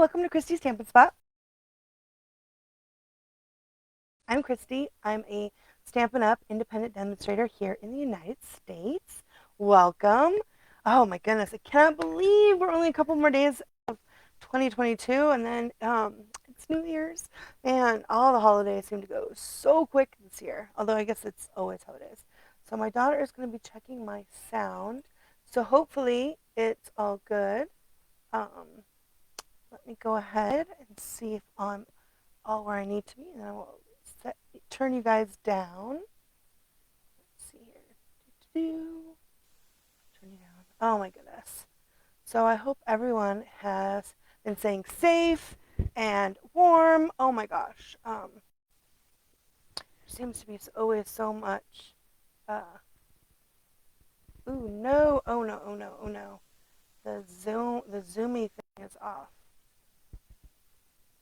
welcome to Christy's Stampin' Spot. I'm Christy. I'm a Stampin' Up! Independent demonstrator here in the United States. Welcome. Oh my goodness, I can't believe we're only a couple more days of 2022 and then it's New Year's. And all the holidays seem to go so quick this year, although I guess it's always how it is. So my daughter is going to be checking my sound. So hopefully it's all good. Let me go ahead and see if I'm all where I need to be, and then I will turn you guys down. Let's see here. Turn you down. Oh my goodness. So I hope everyone has been staying safe and warm. Oh my gosh. There seems to be always so much. Ooh, no. Oh no, oh no, oh no. The zoomy thing is off.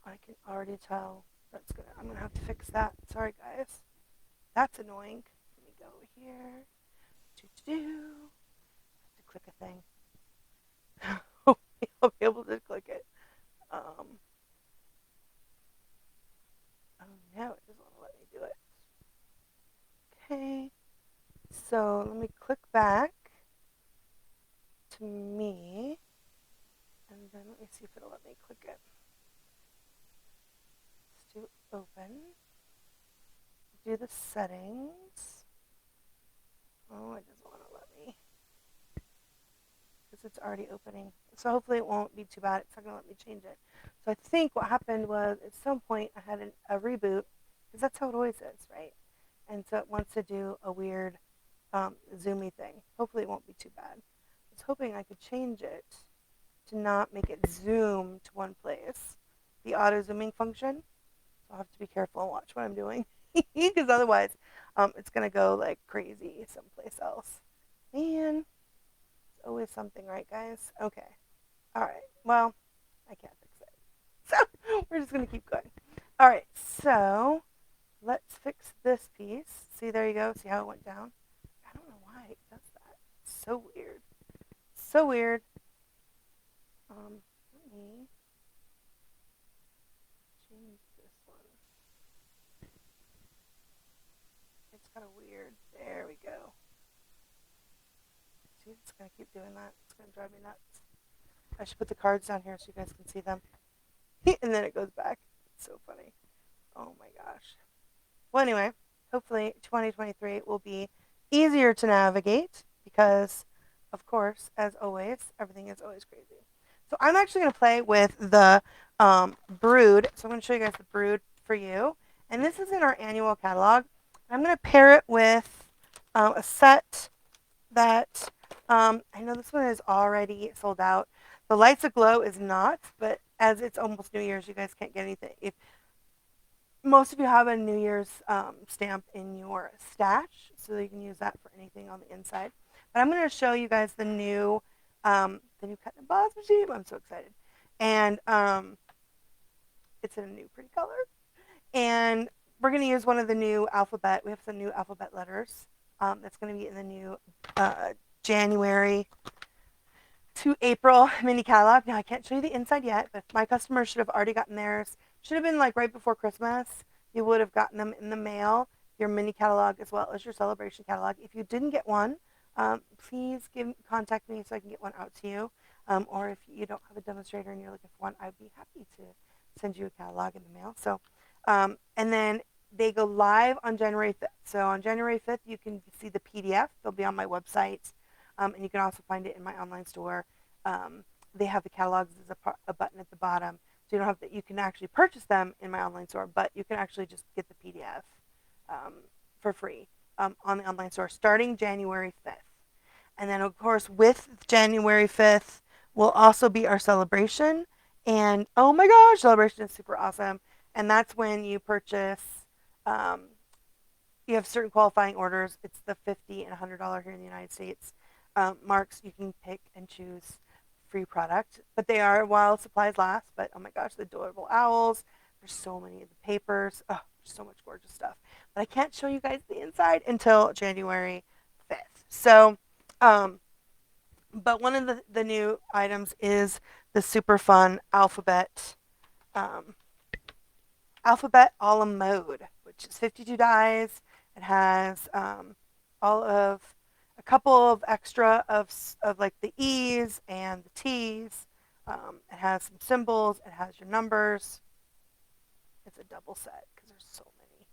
I can already tell. I'm gonna have to fix that. Sorry guys. That's annoying. Let me go over here. Have to click a thing. I'll be able to click it. Oh no, it doesn't want to let me do it. Okay. So let me click back to me. And then let me see if it'll let me click it. Let's do open. Do the settings. Oh, it doesn't want to let me. Because it's already opening. So hopefully it won't be too bad. It's not going to let me change it. So I think what happened was at some point I had a reboot, because that's how it always is, right? And so it wants to do a weird zoomy thing. Hopefully it won't be too bad. I was hoping I could change it to not make it zoom to one place, the auto zooming function. So I'll have to be careful and watch what I'm doing, because otherwise it's going to go like crazy someplace else. Man, it's always something, right, guys? Okay. All right. Well, I can't fix it. So we're just going to keep going. All right. So let's fix this piece. See, there you go. See how it went down? I don't know why it does that. It's so weird. So weird. Let me change this one. It's kind of weird. There we go. See, it's going to keep doing that. It's going to drive me nuts. I should put the cards down here so you guys can see them. And then it goes back. It's so funny. Oh my gosh. Well, anyway, hopefully 2023 will be easier to navigate because, of course, as always, everything is always crazy. So I'm actually going to play with the Brewed. So I'm going to show you guys the Brewed for you. And this is in our annual catalog. I'm going to pair it with a set that I know this one is already sold out. The Lights Aglow is not, but as it's almost New Year's, you guys can't get anything. If most of you have a New Year's stamp in your stash, so you can use that for anything on the inside. But I'm going to show you guys the new cut and emboss machine. I'm so excited, and it's in a new pretty color. And we're going to use one of the new alphabet. We have some new alphabet letters that's going to be in the new January to April mini catalog. Now I can't show you the inside yet, but my customers should have already gotten theirs. Should have been like right before Christmas. You would have gotten them in the mail, your mini catalog as well as your celebration catalog. If you didn't get one, please contact me so I can get one out to you. Or if you don't have a demonstrator and you're looking for one, I'd be happy to send you a catalog in the mail. So, and then they go live on January 5th. So on January 5th, you can see the PDF. They'll be on my website. And you can also find it in my online store. They have the catalogs as a button at the bottom. So you don't have that. You can actually purchase them in my online store, but you can actually just get the PDF for free on the online store starting January 5th. And then, of course, with January 5th will also be our celebration. And oh my gosh, celebration is super awesome. And that's when you purchase you have certain qualifying orders. It's the $50 and $100 here in the United States. Marks, you can pick and choose free product, but they are while supplies last. But oh my gosh, the adorable owls. There's so many of the papers. Oh, there's so much gorgeous stuff. But I can't show you guys the inside until January 5th. So But one of the new items is the super fun um, alphabet a la mode, which is 52 dies. It has all of a couple of extra of like the E's and the T's. It has some symbols. It has your numbers. It's a double set because there's so many.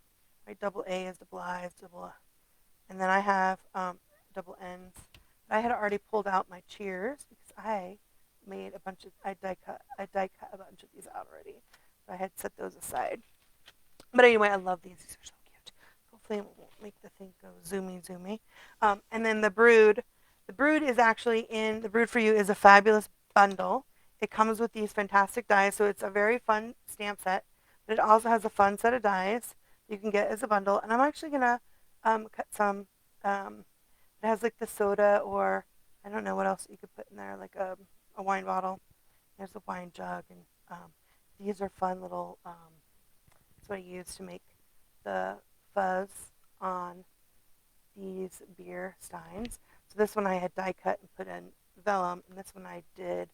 Right, double A is double I is double, and then I have double N's. I had already pulled out my cheers because I made a bunch of I die cut a bunch of these out already. So I had set those aside. But anyway, I love these. These are so cute. Hopefully, it won't make the thing go zoomy, zoomy. And then the Brewed. The Brewed is actually in the Brewed for You is a fabulous bundle. It comes with these fantastic dies, so it's a very fun stamp set. But it also has a fun set of dies you can get as a bundle. And I'm actually gonna cut some. It has like the soda, or I don't know what else you could put in there, like a wine bottle. There's a wine jug, and these are fun little. That's what I use to make the fuzz on these beer steins. So this one I had die cut and put in vellum, and this one I did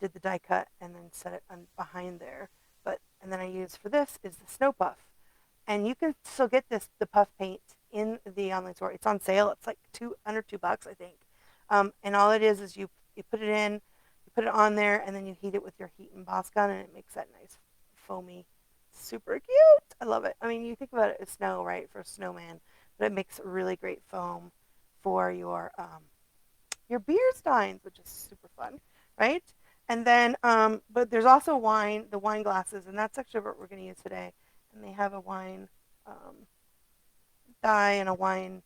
the die cut and then set it on behind there. But and then I use for this is the snow puff, and you can still get the puff paint in the online store. It's on sale. It's like under $2, I think. And all it is you put it in, you put it on there, and then you heat it with your heat emboss gun, and it makes that nice foamy, super cute. I love it. I mean, you think about it as snow, right, for a snowman, but it makes really great foam for your beer steins, which is super fun, right? And then, but there's also the wine glasses, and that's actually what we're going to use today. And they have a wine die and a wine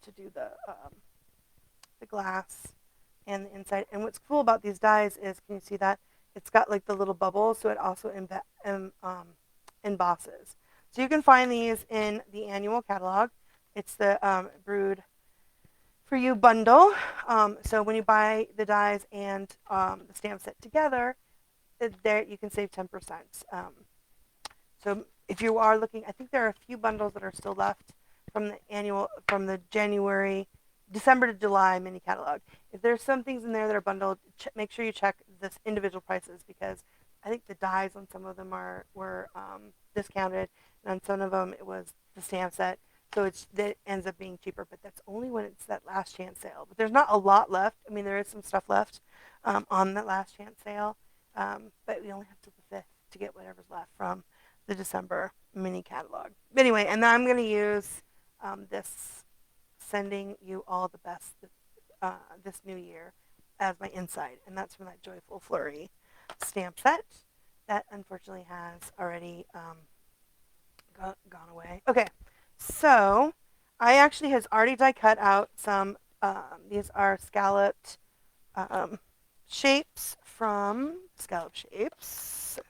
to do the glass and the inside. And what's cool about these dies is, can you see that? It's got like the little bubbles, so it also embosses. So you can find these in the annual catalog. It's the Brewed for You bundle. So when you buy the dies and the stamp set together, there you can save 10%. So if you are looking, I think there are a few bundles that are still left from the December to July mini catalog. If there's some things in there that are bundled, make sure you check this individual prices, because I think the dies on some of them were discounted, and on some of them it was the stamp set. So that ends up being cheaper, but that's only when it's that last chance sale. But there's not a lot left. I mean, there is some stuff left on that last chance sale, but we only have till the 5th to get whatever's left from the December mini catalog. But anyway, and then I'm going to use this sending you all the best this new year as my inside, and that's from that Joyful Flurry stamp set that unfortunately has already gone away. Okay, so I actually has already die cut out some. These are um,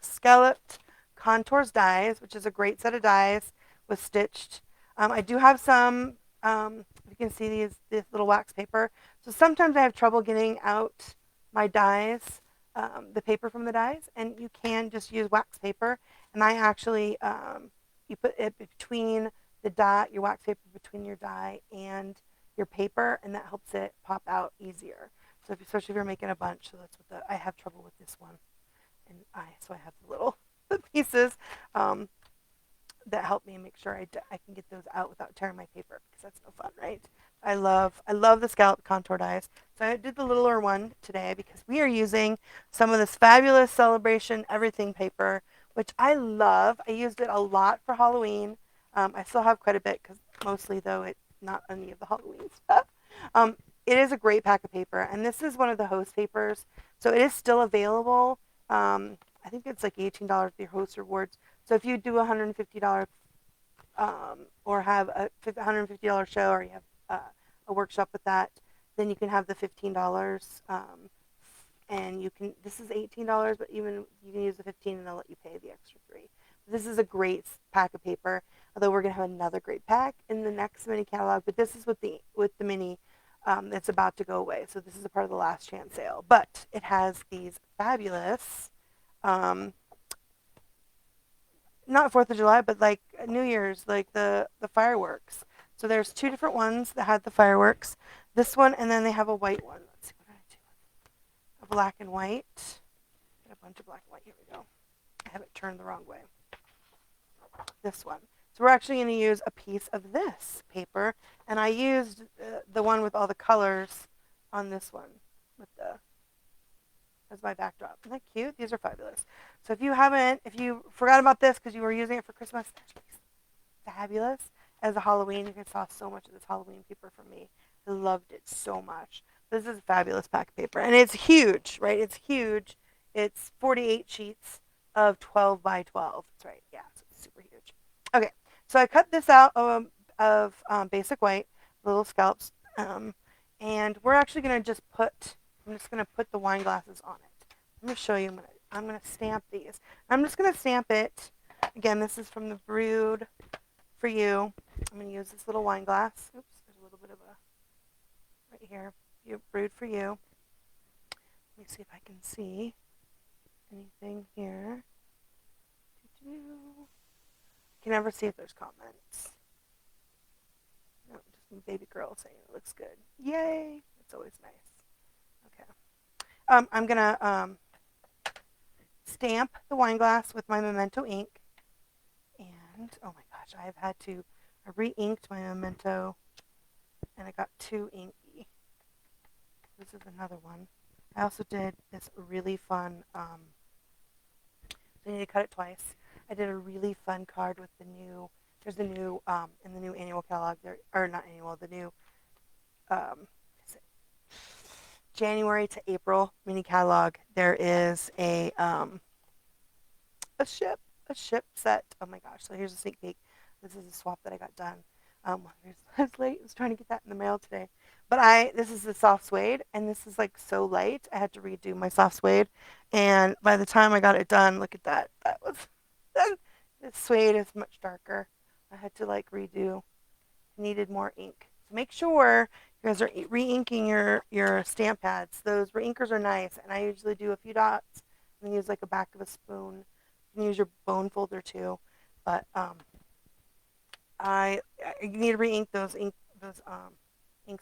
scalloped contours dies, which is a great set of dies with stitched. I do have some. You can see this little wax paper. So sometimes I have trouble getting out my dies, the paper from the dies, and you can just use wax paper. And I actually you put it between the die, your wax paper between your die and your paper, and that helps it pop out easier. So especially if you're making a bunch, so that's what I have trouble with this one, and so I have the little pieces that help me make sure I can get those out without tearing my paper, because that's no fun, right? I love the scallop contour dies. So I did the littler one today because we are using some of this fabulous Celebration Everything paper, which I love. I used it a lot for Halloween. I still have quite a bit, because mostly though it's not any of the Halloween stuff. It is a great pack of paper, and this is one of the host papers, so it is still available. I think it's like $18 for your host rewards. So if you do a $150 or have a $150 show, or you have a workshop with that, then you can have the $15. And you can. This is $18, but even you can use the 15, and they'll let you pay the extra 3. This is a great pack of paper. Although we're gonna have another great pack in the next mini catalog, but this is with the mini that's about to go away. So this is a part of the last chance sale. But it has these fabulous, not 4th of July, but like New Year's, like the fireworks. So there's 2 different ones that had the fireworks. This one, and then they have a white one. Let's see. black and white. Get a bunch of black and white. Here we go. I have it turned the wrong way. This one. So we're actually going to use a piece of this paper, and I used the one with all the colors on this one with the as my backdrop. Isn't that cute? These are fabulous. So if you forgot about this because you were using it for Christmas, it's fabulous. As a Halloween, you guys saw so much of this Halloween paper from me. I loved it so much. This is a fabulous pack paper, and it's huge, right? It's huge. It's 48 sheets of 12 by 12. That's right. Yeah, so it's super huge. Okay, so I cut this out of basic white, little scallops, and we're actually going to I'm just going to put the wine glasses on it. I'm going to show you. I'm going to stamp these. I'm just going to stamp it. Again, this is from the Brewed for you. I'm going to use this little wine glass. Oops, there's a little bit of a right here. Brewed for you. Let me see if I can see anything here. Can never see if there's comments. No, just a baby girl saying it looks good. Yay! It's always nice. Okay. I'm gonna stamp the wine glass with my Memento ink, and oh my gosh, I re-inked my Memento, and I got too inky. This is another one. I also did this really fun. So I need to cut it twice. I did a really fun card with the new. There's the new in the new annual catalog. There or not annual. The new January to April mini catalog. There is a ship set. Oh my gosh! So here's a sneak peek. This is a swap that I got done. I was late. I was trying to get that in the mail today. But this is the soft suede, and this is like so light. I had to redo my soft suede, and by the time I got it done, look at that. The suede is much darker. I had to like redo. Needed more ink. So make sure you guys are re-inking your stamp pads. Those re-inkers are nice, and I usually do a few dots and use like a back of a spoon. You can use your bone folder too, but I need to re-ink those ink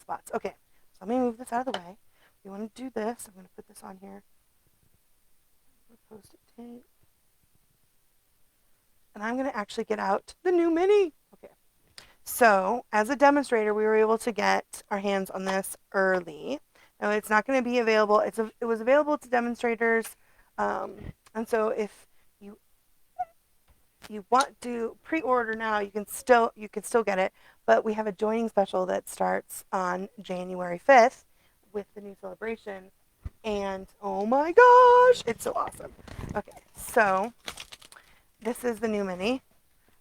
spots. Okay, so let me move this out of the way. You want to do this? I'm going to put this on here. Post-it tape, and I'm going to actually get out the new mini. Okay. So, as a demonstrator, we were able to get our hands on this early. Now, it's not going to be available. It was available to demonstrators, and so if you want to pre-order now, you can still get it. But we have a joining special that starts on January 5th with the new celebration, and oh my gosh, it's so awesome. Okay, so this is the new mini.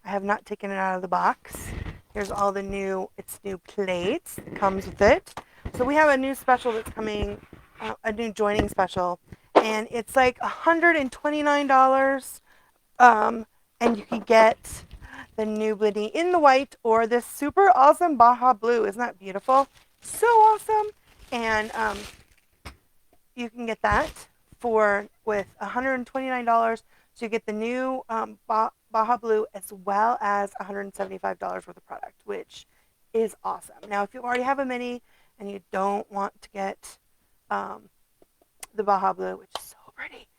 I have not taken it out of the box. Here's all the new plates that comes with it. So we have a new special that's coming, a new joining special, and it's like $129. And you can get the new mini in the white or this super awesome Baja Blue. Isn't that beautiful? So awesome. And you can get that with $129. So you get the new Baja Blue as well as $175 worth of product, which is awesome. Now, if you already have a mini and you don't want to get the Baja Blue, which is so pretty,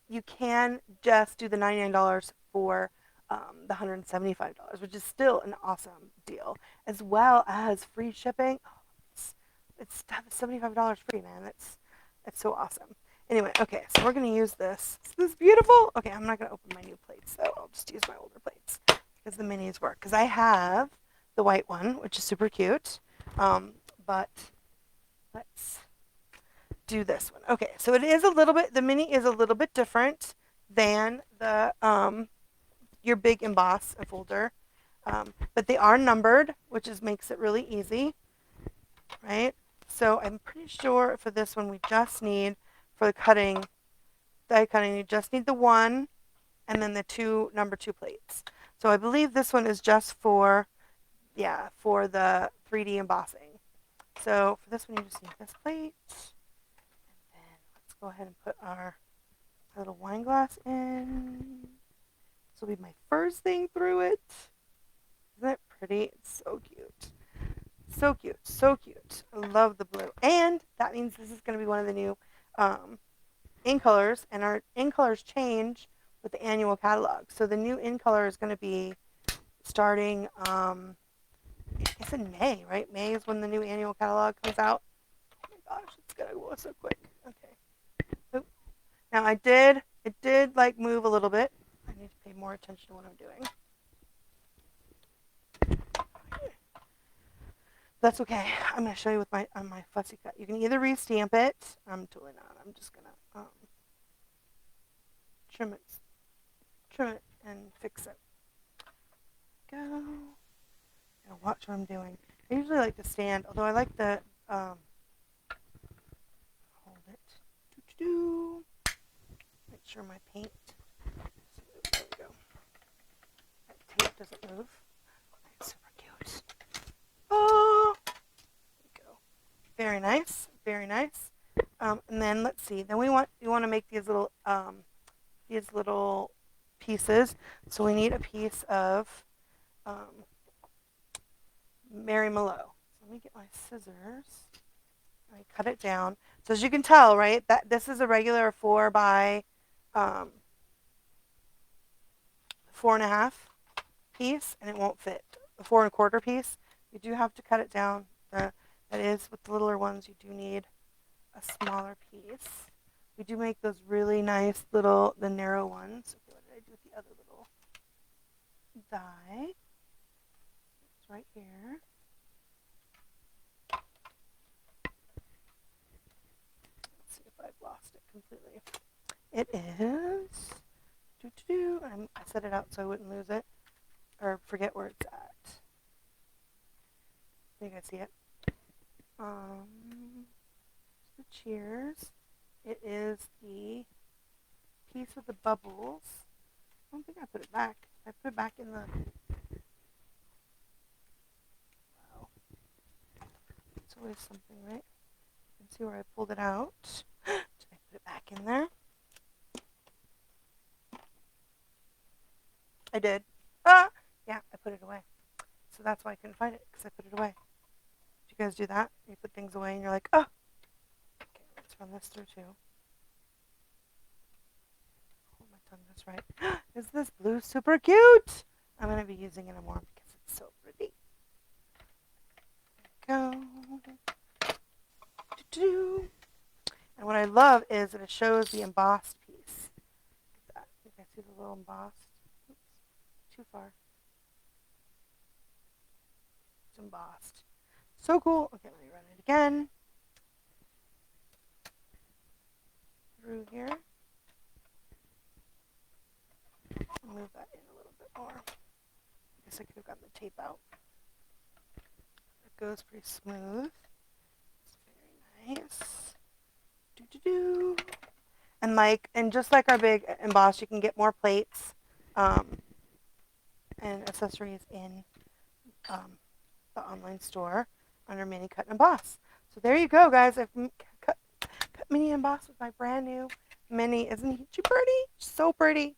you can just do the $99 for the $175, which is still an awesome deal, as well as free shipping. It's $75 free, man. That's so awesome. Anyway, okay, so we're going to use this. Isn't this beautiful? Okay, I'm not going to open my new plates, though. I'll just use my older plates because the minis work. Because I have the white one, which is super cute. But let's do this one. Okay, so the mini is a little bit different than the your big emboss folder. But they are numbered, which makes it really easy, right? So I'm pretty sure for this one, we just need, for the die cutting, you just need the one and then the number two plates. So I believe this one is just for the 3D embossing. So for this one, you just need this plate. And then let's go ahead and put our little wine glass in. This will be my first thing through it. Isn't it pretty? It's so cute. So cute, so cute. I love the blue. And that means this is going to be one of the new in colors, and our in colors change with the annual catalog. So the new in color is going to be starting, I guess in May, right? May is when the new annual catalog comes out. Oh my gosh, it's gonna go so quick. Okay. Oop. Now it did like move a little bit. I need to pay more attention to what I'm doing. That's okay. I'm gonna show you with my on my fussy cut. You can either re-stamp it. I'm totally not. I'm just gonna trim it, and fix it. Go. Now watch what I'm doing. I usually like to stand, although I like to hold it. Doo-doo-doo. Make sure my paint. There we go. That tape doesn't move. That's super cute. Oh, there we go. Very nice. Very nice. And then let's see. Then we want to make these little pieces. So we need a piece of Mary Mallow. So let me get my scissors. I cut it down. So as you can tell, right, that this is a regular 4 by 4.5 piece, and it won't fit. A 4 1/4 piece. You do have to cut it down. That is, with the littler ones, you do need a smaller piece. We do make those really nice little, the narrow ones. Okay, what did I do with the other little die? It's right here. Let's see if I've lost it completely. It is. I set it out so I wouldn't lose it or forget where it's at. You guys see it? The cheers. It is the piece with the bubbles. I don't think I put it back. I put it back in the. Wow. It's always something, right? You can see where I pulled it out. Did I put it back in there? I did. Yeah, I put it away. So that's why I couldn't find it, because I put it away. Do you guys do that? You put things away and you're like, oh. Okay, let's run this through too. Hold my tongue just right. Is this blue super cute? I'm going to be using it more because it's so pretty. There we go. Do-do. And what I love is that it shows the embossed piece. Look at that. You guys see the little embossed? Oops, too far. It's embossed. So cool. Okay, let me run it again. Through here. I'll move that in a little bit more. I guess I could have gotten the tape out. It goes pretty smooth. It's very nice. Do-do-do. And just like our big emboss, you can get more plates and accessories in the online store under Mini Cut and Emboss. So there you go, guys. I've cut Mini Emboss with my brand new Mini. Isn't she pretty? So pretty.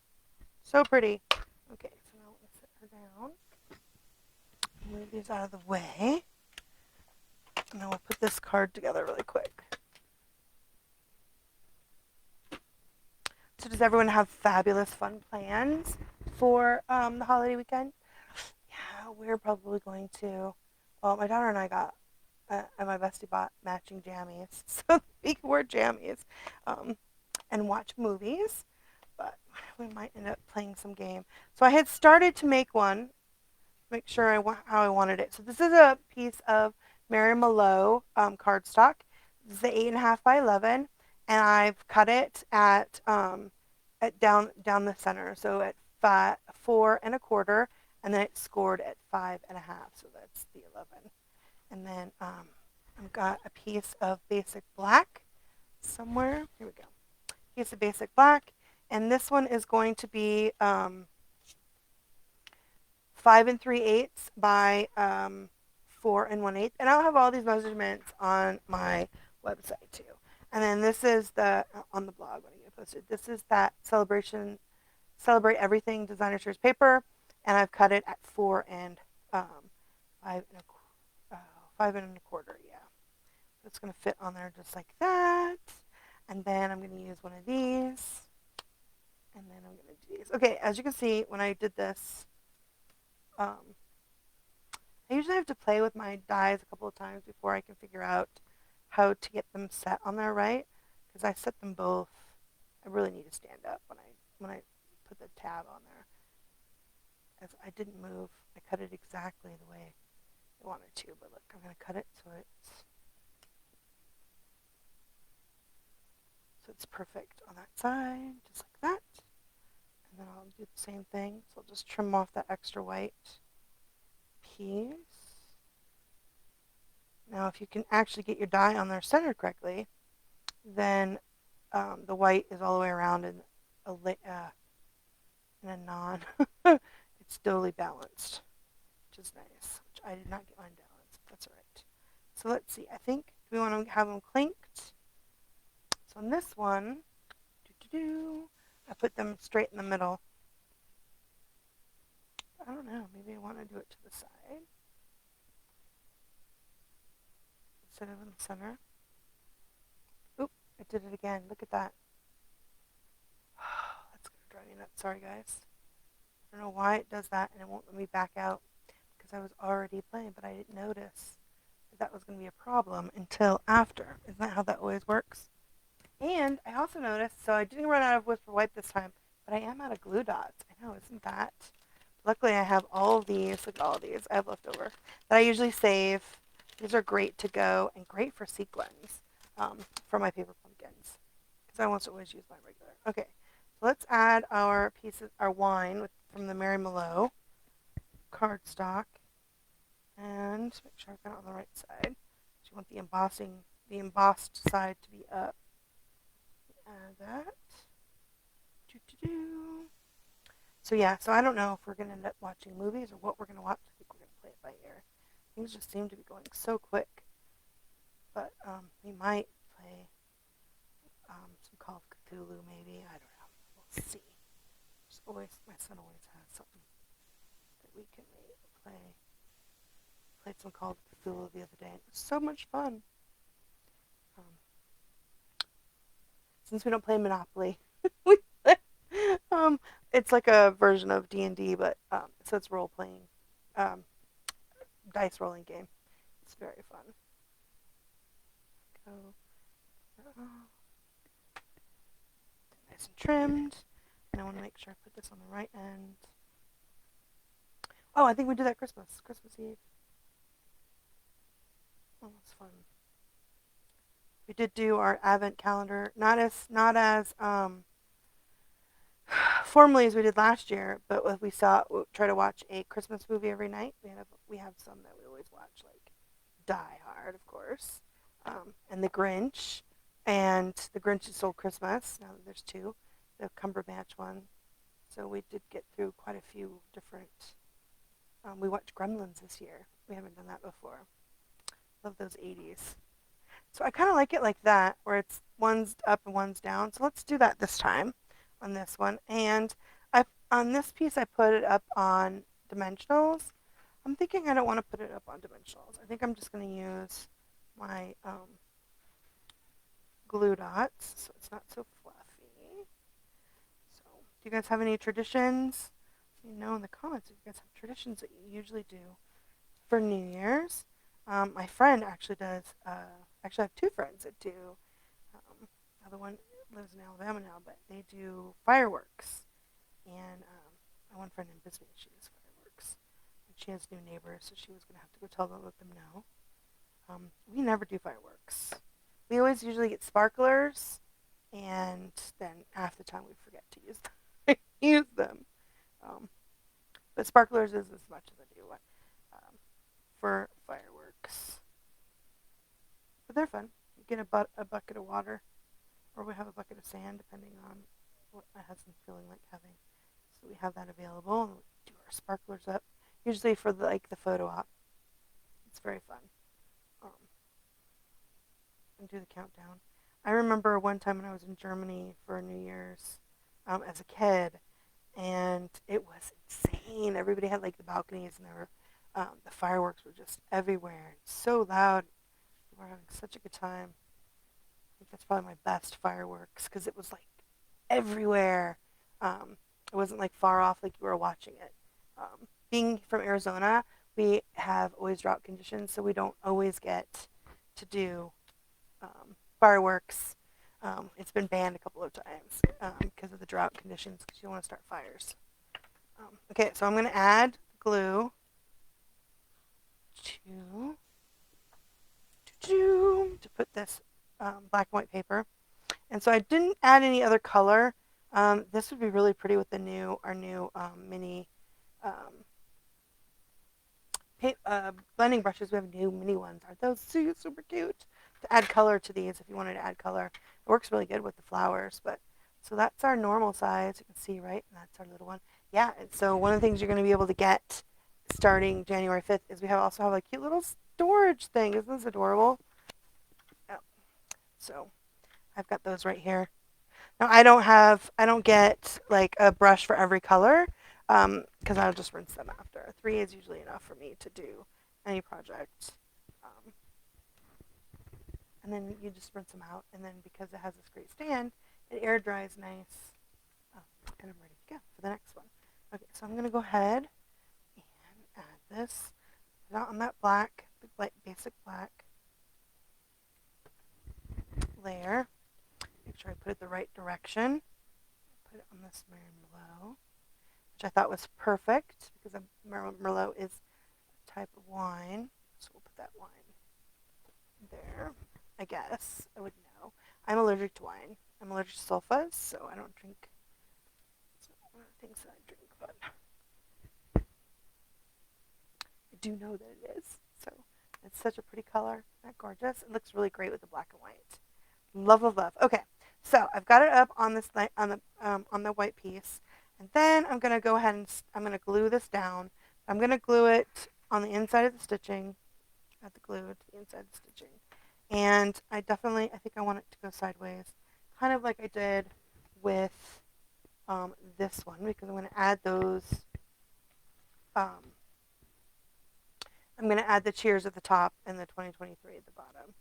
So pretty. Okay, so now let's set her down. Move these out of the way. And then we'll put this card together really quick. So does everyone have fabulous fun plans for the holiday weekend? Yeah, we're probably going to. Well, my daughter and I got, and my bestie bought matching jammies, so we can wear jammies and watch movies. But we might end up playing some game. So I had started to make one, make sure how I wanted it. So this is a piece of Mary Mallow cardstock. This is the 8.5 by 11, and I've cut it at down the center. So at 4 1/4, and then it's scored at 5.5. So that's the 11. And then I've got a piece of basic black somewhere. Here we go. Piece of basic black, and this one is going to be 5 3/8 by 4 1/8, and I'll have all these measurements on my website too. And then this is the on the blog when I get posted. This is that Celebrate Everything Designer Series paper, and I've cut it at 4 and 5 1/4. Yeah, so it's gonna fit on there just like that. And then I'm going to use one of these. And then I'm going to do these. Okay, as you can see, when I did this, um, I usually have to play with my dies a couple of times before I can figure out how to get them set on there right. Because I set them both. I really need to stand up when I put the tab on there. As I didn't move, I cut it exactly the way I wanted to. But look, I'm going to cut it so it's perfect on that side, just like that. And then I'll do the same thing. So I'll just trim off that extra white piece. Now, if you can actually get your die on there centered correctly, then the white is all the way around in a non. It's totally balanced, which is nice. Which I did not get mine balanced. That's all right. So let's see. I think we want to have them clinked. So on this one, I put them straight in the middle. I don't know. Maybe I want to do it to the side instead of in the center. Oop! I did it again. Look at that. That's gonna drive me nuts. Sorry, guys. I don't know why it does that and it won't let me back out because I was already playing, but I didn't notice that was going to be a problem until after. Isn't that how that always works? And I also noticed, so I didn't run out of Whisper White this time, but I am out of glue dots. I know, isn't that? Luckily, I have all of these. Look at all of these I have left over that I usually save. These are great to go and great for sequins for my paper pumpkins because I almost always use my regular. Okay, so let's add our pieces, our wine from the Mary Mallow cardstock, and make sure I've got it on the right side. So you want the embossed side to be up. Add that. Doo-doo-doo. So yeah, so I don't know if we're going to end up watching movies or what we're going to watch. I think we're going to play it by ear. Things just seem to be going so quick. But we might play some Call of Cthulhu maybe. I don't know. We'll see. My son always has something that we can play. Played some Call of Cthulhu the other day. It was so much fun. Since we don't play Monopoly, we play, it's like a version of D&D, but so it's role playing, dice rolling game. It's very fun. Go. Nice and trimmed. And I want to make sure I put this on the right end. Oh, I think we did that Christmas Eve. Oh, that's fun. We did do our Advent calendar, not as formally as we did last year, but we try to watch a Christmas movie every night. We have some that we always watch, like Die Hard, of course, and The Grinch, and The Grinch Who Stole Christmas. Now that there's two, the Cumberbatch one. So we did get through quite a few different. We watched Gremlins this year. We haven't done that before. Love those 80s. So I kind of like it like that, where it's one's up and one's down. So let's do that this time on this one. And on this piece, I put it up on dimensionals. I'm thinking I don't want to put it up on dimensionals. I think I'm just going to use my glue dots so it's not so fluffy. So do you guys have any traditions? Let me know in the comments if you guys have traditions that you usually do for New Year's. My friend actually does. Actually, I have two friends that do. The other one lives in Alabama now, but they do fireworks. And one friend in Bisbee, she does fireworks. And she has new neighbors, so she was going to have to go tell them, let them know. We never do fireworks. We always usually get sparklers, and then half the time we forget to use them. But sparklers is as much as I do for fireworks. But they're fun. You get a bucket of water, or we have a bucket of sand, depending on what my husband's feeling like having. So we have that available, and we do our sparklers up, usually for the photo op. It's very fun. And do the countdown. I remember one time when I was in Germany for New Year's as a kid, and it was insane. Everybody had the balconies, and there were the fireworks were just everywhere. It's so loud. We were having such a good time. That's probably my best fireworks because it was like everywhere. It wasn't like far off like you were watching it. Being from Arizona, we have always drought conditions, so we don't always get to do fireworks. It's been banned a couple of times because of the drought conditions because you don't want to start fires. Okay, so I'm going to add glue to put this black and white paper. And so I didn't add any other color. This would be really pretty with our new mini blending brushes. We have new mini ones. Aren't those super cute? To add color to these, if you wanted to add color, it works really good with the flowers. But so that's our normal size. You can see, right? And that's our little one. Yeah. And so one of the things you're going to be able to get starting January 5th is we also have a cute little storage thing. Isn't this adorable? Yeah. So I've got those right here. Now I don't get like a brush for every color because I'll just rinse them after. 3 is usually enough for me to do any project. Um, and then you just rinse them out, and then because it has this great stand, it air dries nice. And I'm ready to go for the next one. Okay, so I'm going to go ahead and add this. Not on that black, the basic black layer. Make sure I put it the right direction. Put it on this Merlot, which I thought was perfect because Merlot is a type of wine. So we'll put that wine there. I guess I would know. I'm allergic to wine. I'm allergic to sulfas, so I don't drink. It's not one of the things that I drink, but I do know that it is. So it's such a pretty color. Isn't that gorgeous? It looks really great with the black and white. Love, love, love. Okay, so I've got it up on this on the white piece, and then I'm gonna go ahead and I'm gonna glue this down. I'm gonna glue it on the inside of the stitching. Add the glue to the inside of the stitching, and I think I want it to go sideways, kind of like I did with this one because I'm gonna add those. Um, I'm gonna add the cheers at the top and the 2023 at the bottom.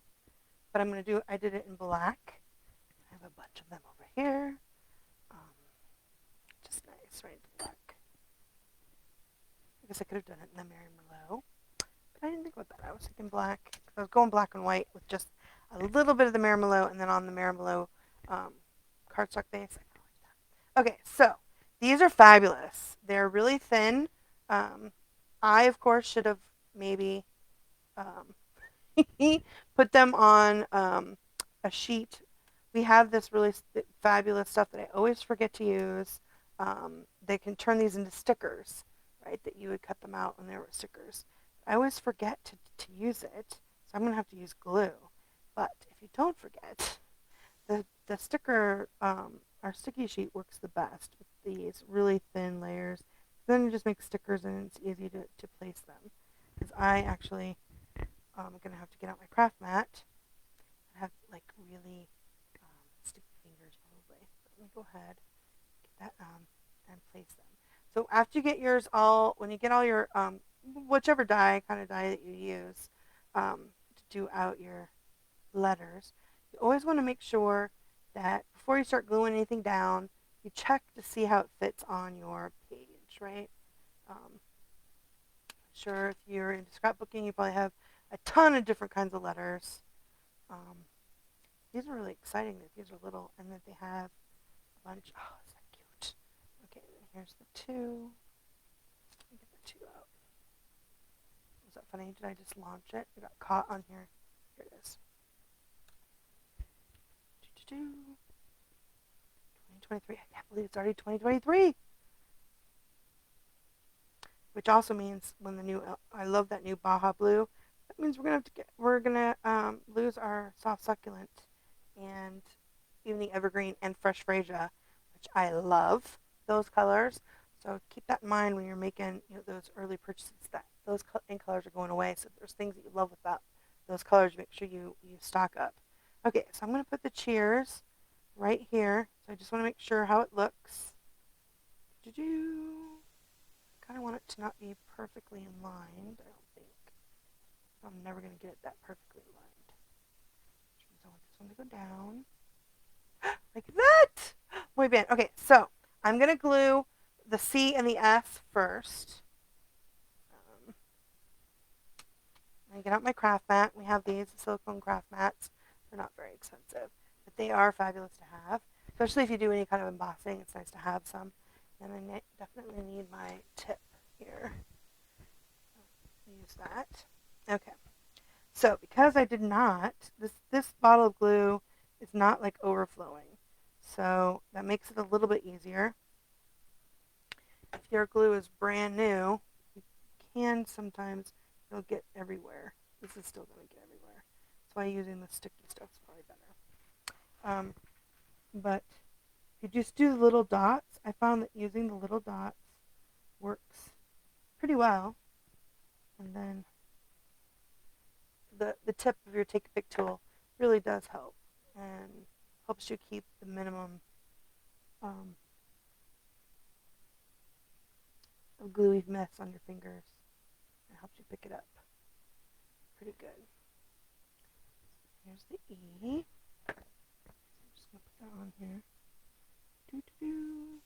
But I did it in black. I have a bunch of them over here. Just nice, right? Black. I guess I could have done it in the Mary Merlot, but I didn't think about that. I was thinking black. I was going black and white with just a little bit of the Mary Merlot, and then on the Mary Merlot cardstock base. Okay, so these are fabulous. They're really thin. I, of course, should have maybe put them on a sheet. We have this really fabulous stuff that I always forget to use. They can turn these into stickers, right? That you would cut them out when they were stickers. I always forget to use it, so I'm going to have to use glue. But if you don't forget, the sticker, our sticky sheet works the best with these really thin layers. Then you just make stickers and it's easy to place them. Because I actually I'm going to have to get out my craft mat. I have like really sticky fingers probably. But let me go ahead, get that and place them. So after you get yours all, when you get all your, whichever kind of die that you use to do out your letters, you always want to make sure that before you start gluing anything down, you check to see how it fits on your page, right? Sure, if you're into scrapbooking, you probably have a ton of different kinds of letters. These are really exciting that these are little and that they have a bunch. Oh, is that cute? Okay, then here's the 2. Let me get the 2 out. Was that funny? Did I just launch it? It got caught on here. Here it is. 2023. I can't believe it's already 2023. Which also means when the new, I love that new Baja Blue. That means we're gonna lose our soft succulent and evening evergreen and fresh freesia, which I love those colors. So keep that in mind when you're making those early purchases. That those ink colors are going away. So if there's things that you love about those colors, make sure you stock up. Okay, so I'm gonna put the cheers right here. So I just want to make sure how it looks. Kind of want it to not be perfectly aligned, I don't think. I'm never going to get it that perfectly aligned. Which means I want this one to go down. Like that. Muy bien. Okay, so I'm going to glue the C and the S first. I get out my craft mat. We have these silicone craft mats. They're not very expensive, but they are fabulous to have, especially if you do any kind of embossing. It's nice to have some. And I definitely need my tip here. Use that. Okay. So because I did not, this bottle of glue is not like overflowing. So that makes it a little bit easier. If your glue is brand new, you can sometimes, it'll get everywhere. This is still going to get everywhere. That's why using the sticky stuff is probably better. But if you just do the little dots, I found that using the little dots works pretty well. And then the tip of your Take a Pick tool really does help and helps you keep the minimum of gluey mess on your fingers and helps you pick it up pretty good. Here's the E. I'm just going to put that on here. Doo-doo-doo.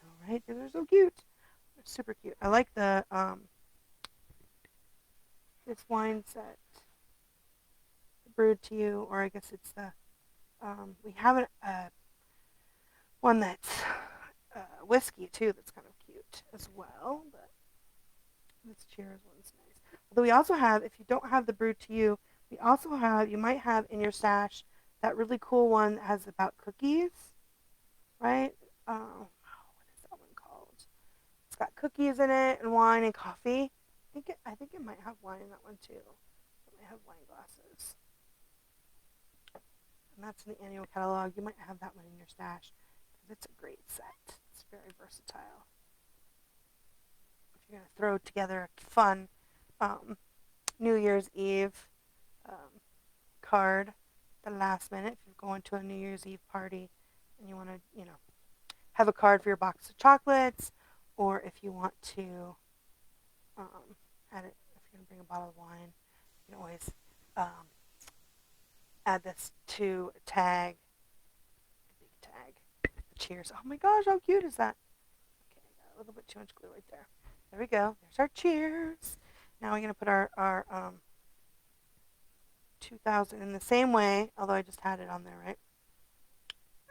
All right, these are so cute. They're super cute. I like the this wine set, Brewed to You, or I guess it's the we have one that's whiskey too. That's kind of cute as well. But this Cheers one's nice. Although we also have, if you don't have the Brewed to You, we also have, you might have in your stash that really cool one that has about cookies, right? What is that one called? It's got cookies in it and wine and coffee. I think it might have wine in that one too. It might have wine glasses. And that's in the annual catalog. You might have that one in your stash because it's a great set. It's very versatile. If you're going to throw together a fun New Year's Eve card at the last minute, if you're going to a New Year's Eve party and you want to, have a card for your box of chocolates, or if you want to add it, if you're going to bring a bottle of wine, you can always add this to a tag, a big tag. Cheers. Oh my gosh, how cute is that? Okay, I got a little bit too much glue right there. There we go. There's our cheers. Now we're going to put our 2000 in the same way, although I just had it on there, right?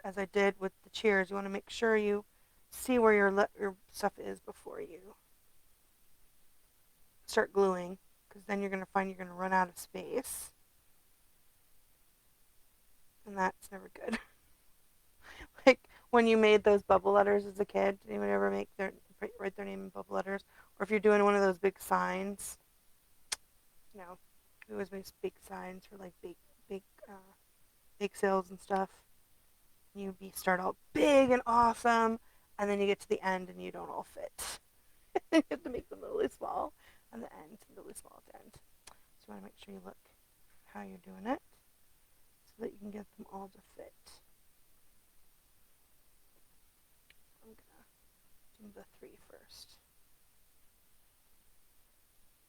As I did with the cheers. You want to make sure you see where your stuff is before you start gluing, because then you're going to find you're going to run out of space. And that's never good. Like when you made those bubble letters as a kid, did anyone ever write their name in bubble letters? Or if you're doing one of those big signs, we always make big signs for like bake sales and stuff. You start out big and awesome, and then you get to the end and you don't all fit. You have to make them really small on the end, really small at the end. So you want to make sure you look how you're doing it so that you can get them all to fit. I'm going to do the 3 first.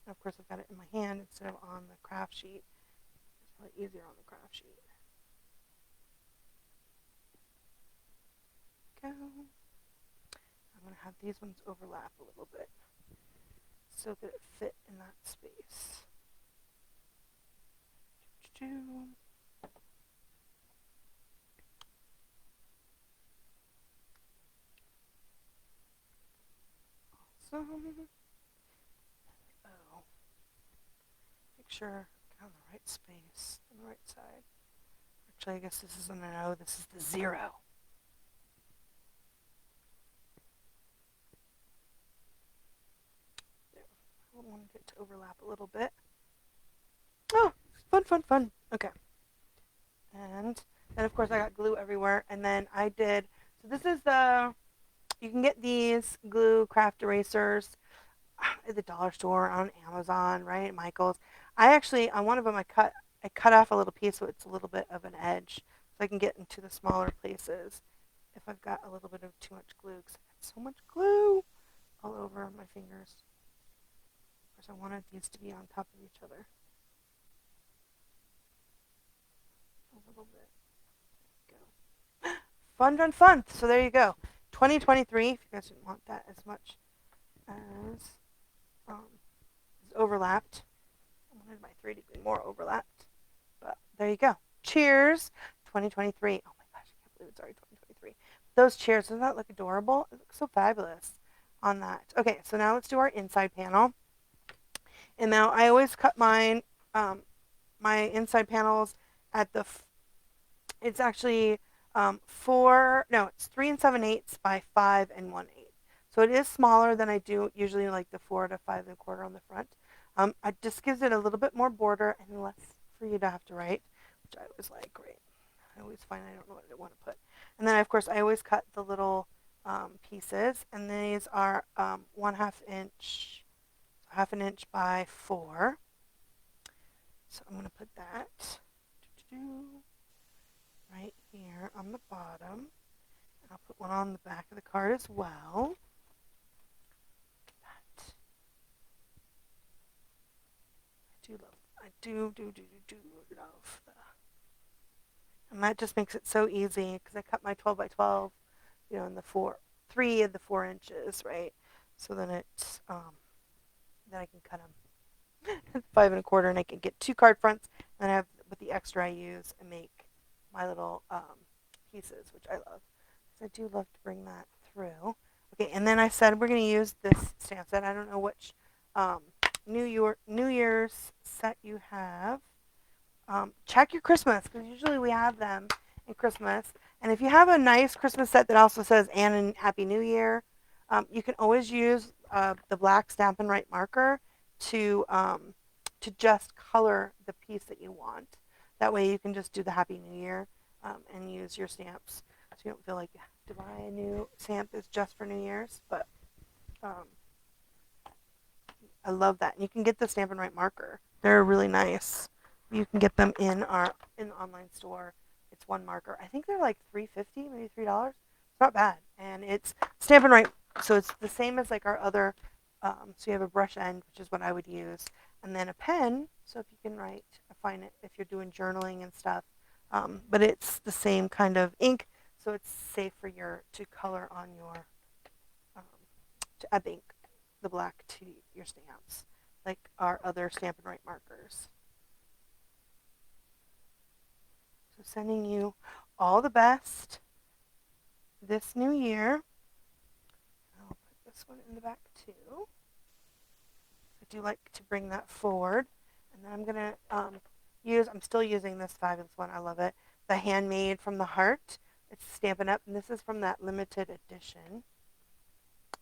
And of course, I've got it in my hand instead of on the craft sheet. It's probably easier on the craft sheet. Go. I'm going to have these ones overlap a little bit so that it fit in that space. Awesome. Oh. Make sure get on the right space, on the right side. Actually, I guess this isn't an O, this is the 0. There. I wanted it to overlap a little bit. Oh, fun. Okay. And then, of course, I got glue everywhere. And then I did, so this is you can get these glue craft erasers at the dollar store, on Amazon, right? Michael's. I actually, on one of them, I cut off a little piece so it's a little bit of an edge so I can get into the smaller places if I've got a little bit of too much glue, because I've got so much glue all over my fingers. Of course, I wanted these to be on top of each other. little bit. Go. Fun, fun, fun. So there you go. 2023, if you guys didn't want that as much as is overlapped. I wanted my 3 to be more overlapped. But there you go. Cheers, 2023. Oh my gosh, I can't believe it's already 2023. Those cheers, doesn't that look adorable? It looks so fabulous on that. Okay, so now let's do our inside panel. And now I always cut my inside panels at the, it's actually it's 3 7/8 by 5 1/8. So it is smaller than I do usually, like the 4 to 5 1/4 on the front. It just gives it a little bit more border and less for you to have to write, which I always like. Great. I always find I don't know what I want to put. And then, of course, I always cut the little pieces. And these are 1/2 inch, 1/2 an inch by 4. So I'm going to put that right here on the bottom. And I'll put one on the back of the card as well. I do love that. And that just makes it so easy because I cut my 12 by 12, in the 3 of the 4 inches, right? So then it's, then I can cut them 5 1/4 and I can get 2 card fronts. And then I have, with the extra I use, and make my little pieces, which I love. So I do love to bring that through. Okay, and then I said we're going to use this stamp set. I don't know which New Year's set you have. Check your Christmas, because usually we have them in Christmas. And if you have a nice Christmas set that also says "and Happy New Year," you can always use the black Stampin' Write marker to just color the piece that you want. That way you can just do the Happy New Year and use your stamps, so you don't feel like you have to buy a new stamp that's just for New Year's. But I love that. And you can get the Stampin' Write marker. They're really nice. You can get them in the online store. It's one marker. I think they're like $3.50, maybe $3. It's not bad, and it's Stampin' Write, so it's the same as like our other. So you have a brush end, which is what I would use, and then a pen. So if you can write, find it if you're doing journaling and stuff. But it's the same kind of ink, so it's safe for to color on your to add the ink, the black to your stamps, like our other Stampin' Write markers. So sending you all the best this new year. I'll put this one in the back too. I do like to bring that forward. And then I'm going to I'm still using this fabulous one. I love it. The Handmade from the Heart. It's Stampin' Up. And this is from that limited edition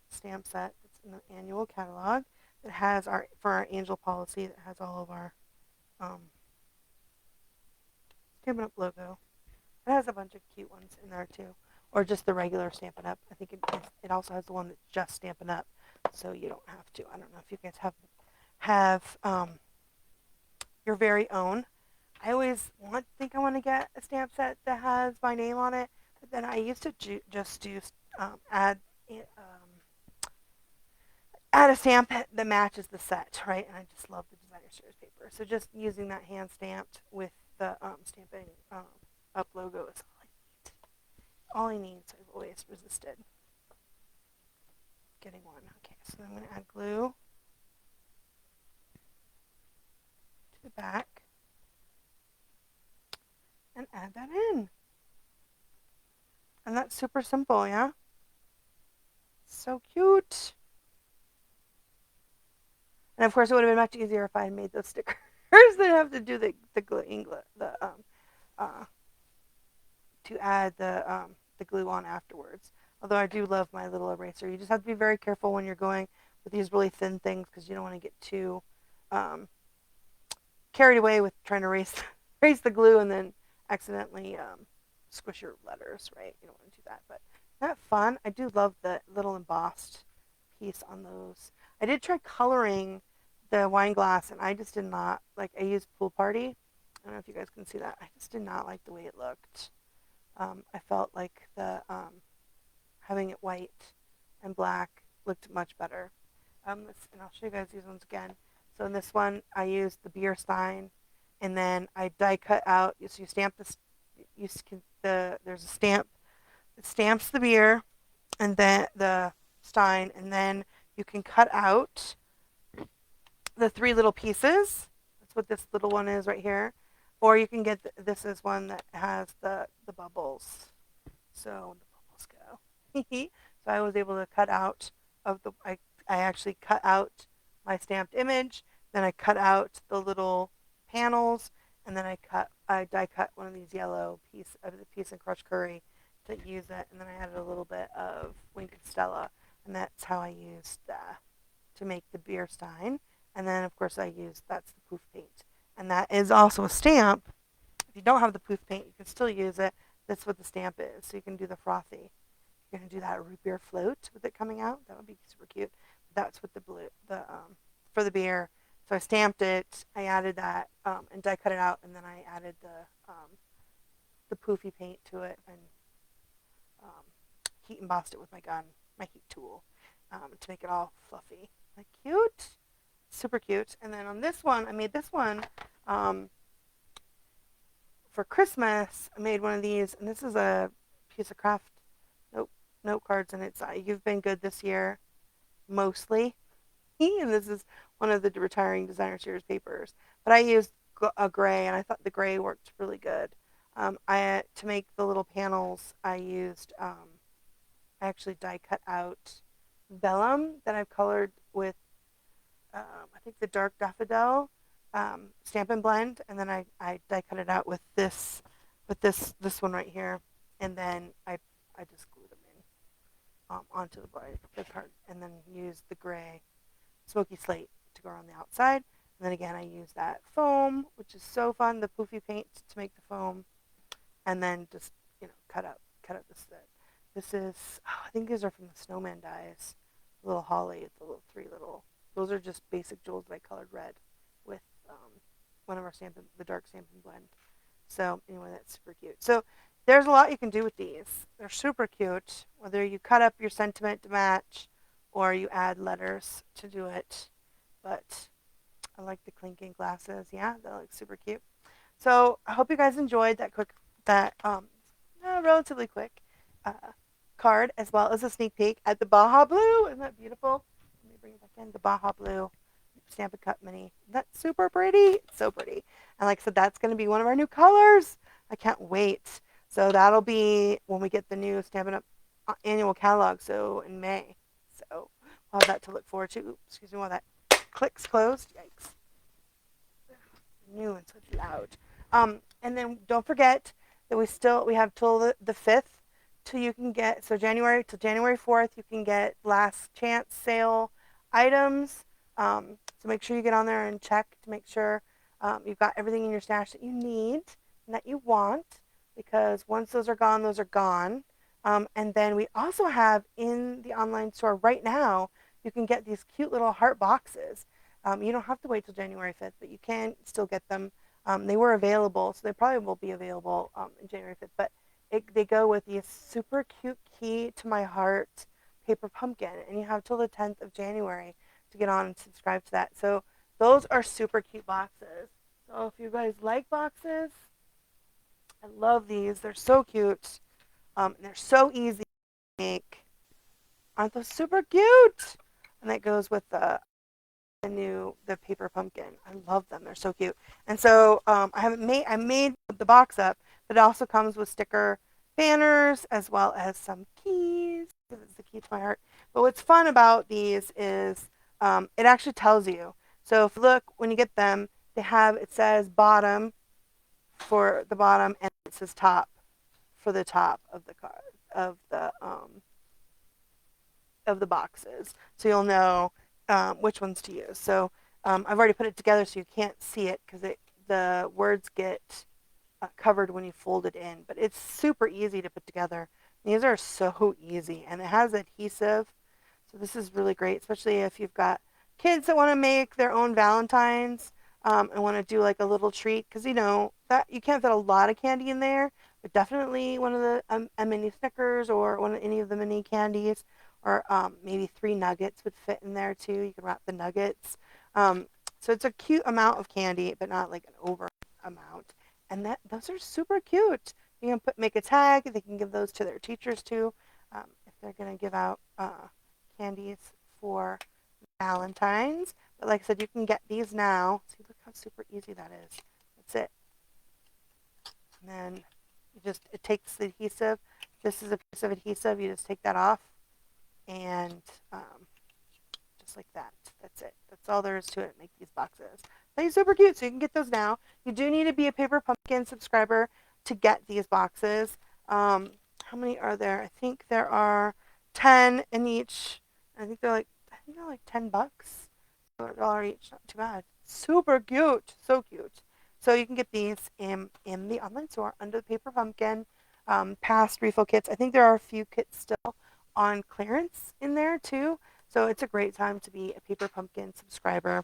stamp set that's in the annual catalog. It has for our angel policy, that has all of our Stampin' Up logo. It has a bunch of cute ones in there too, or just the regular Stampin' Up. I think it also has the one that's just Stampin' Up, so you don't have to. I don't know if you guys have your very own. I always think I want to get a stamp set that has my name on it, but then I used to just do add a stamp that matches the set, right? And I just love the designer series paper. So just using that hand stamped with the Stampin' Up logo is all I need. So I've always resisted getting one. Okay, so I'm going to add glue to the back and add that in. And that's super simple, yeah? So cute. And of course, it would have been much easier if I had made those stickers than have to do the to add the glue on afterwards. Although I do love my little eraser. You just have to be very careful when you're going with these really thin things, because you don't want to get too carried away with trying to erase the glue and then accidentally squish your letters, right? You don't want to do that. But isn't that fun? I do love the little embossed piece on those. I did try coloring the wine glass, and I just did not like. I used Pool Party. I don't know if you guys can see that. I just did not like the way it looked. I felt like the having it white and black looked much better. And I'll show you guys these ones again. So in this one, I used the beer stein, and then I die cut out. So you stamp there's a stamp that stamps the beer and then the stein, and then you can cut out the three little pieces. That's what this little one is right here. Or you can get this is one that has the bubbles. So the bubbles go. So I was able to cut out of the I actually cut out my stamped image, then I cut out the little panels, and then I die cut one of these yellow piece of crushed curry to use it, and then I added a little bit of Wink and Stella, and that's how I used to make the beer stein. And then of course I used that's the poof paint, and that is also a stamp. If you don't have the poof paint, you can still use it. That's what the stamp is. So you can do the frothy. You're gonna do that root beer float with it coming out. That would be super cute. That's what the for the beer. So I stamped it. I added that and die cut it out, and then I added the poofy paint to it and um, heat embossed it with my gun, my heat tool, to make it all fluffy. Like cute, super cute. And then on this one, I made this one for Christmas. I made one of these, and this is a piece of craft note cards, and it's you've been good this year, mostly. And this is one of the retiring designer series papers. But I used a gray, and I thought the gray worked really good. I to make the little panels, I used I actually die cut out vellum that I've colored with I think the dark daffodil stamp and blend, and then I die cut it out with this one right here, and then I just glued them in onto the card, and then use the gray smoky slate to go around the outside. And then again, I use that foam, which is so fun, the poofy paint to make the foam, and then just cut out this set. This is I think these are from the snowman dies, little holly, the little three little. Those are just basic jewels that I colored red with one of our the dark stamping blend. So anyway, that's super cute. So there's a lot you can do with these. They're super cute. Whether you cut up your sentiment to match, or you add letters to do it. But I like the clinking glasses. Yeah, that looks super cute. So I hope you guys enjoyed that relatively quick uh, card, as well as a sneak peek at the Baja Blue. Isn't that beautiful? Let me bring it back in. The Baja Blue Stampin' Cup Mini. That's super pretty. It's so pretty. And like I said, that's going to be one of our new colors. I can't wait. So that'll be when we get the new Stampin' Up annual catalog, so in May. So we'll have that to look forward to. Oops, excuse me while that clicks closed. Yikes. New and so it's loud. And then don't forget that we have till the 5th till you can get, so January till January 4th, you can get last chance sale items. So make sure you get on there and check to make sure you've got everything in your stash that you need and that you want, because once those are gone, those are gone. And then we also have in the online store right now, you can get these cute little heart boxes. You don't have to wait till January 5th, but you can still get them. They were available, so they probably will be available in January 5th. But they go with these super cute key to my heart paper pumpkin, and you have till the 10th of January to get on and subscribe to that. So those are super cute boxes. So if you guys like boxes, I love these. They're so cute. And they're so easy to make. Aren't those super cute? And that goes with the paper pumpkin. I love them. They're so cute. And so I made the box up, but it also comes with sticker banners as well as some keys. This is the key to my heart. But what's fun about these is it actually tells you. So if you look when you get them, it says bottom for the bottom, and it says top for the top of the card of the boxes, so you'll know which ones to use. So I've already put it together so you can't see it because the words get covered when you fold it in, but it's super easy to put together. These are so easy, and it has adhesive, so this is really great, especially if you've got kids that want to make their own Valentines and want to do like a little treat, because you know that you can't fit a lot of candy in there, but definitely one of the a mini Snickers or any of the mini candies, or maybe 3 nuggets would fit in there too. You can wrap the nuggets. So it's a cute amount of candy, but not like an over amount. And those are super cute. You can make a tag. They can give those to their teachers too, if they're gonna give out candies for Valentine's. But like I said, you can get these now. See, look how super easy that is. That's it. And then it takes the adhesive. This is a piece of adhesive. You just take that off and just like that. That's it. That's all there is to it. Make these boxes. They're super cute, so you can get those now. You do need to be a Paper Pumpkin subscriber to get these boxes. How many are there? I think there are 10 in each. I think they're like $10. $1 each. Not too bad. Super cute. So cute. So you can get these in the online store under the Paper Pumpkin past refill kits. I think there are a few kits still on clearance in there too. So it's a great time to be a Paper Pumpkin subscriber.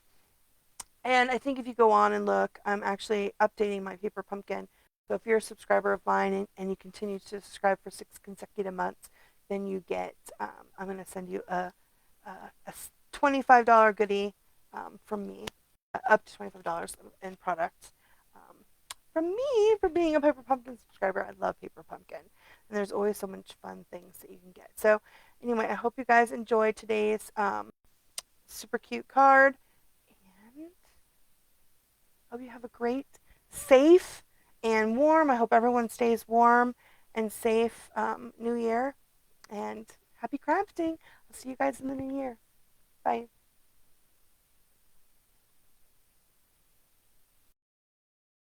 And I think if you go on and look, I'm actually updating my Paper Pumpkin. So if you're a subscriber of mine and you continue to subscribe for 6 consecutive months, then you get, I'm going to send you a $25 goodie from me, up to $25 in product from me for being a Paper Pumpkin subscriber. I love Paper Pumpkin. And there's always so much fun things that you can get. So anyway, I hope you guys enjoyed today's super cute card. And hope you have a great, safe, and warm. I hope everyone stays warm and safe New Year. And happy crafting. I'll see you guys in the new year. Bye.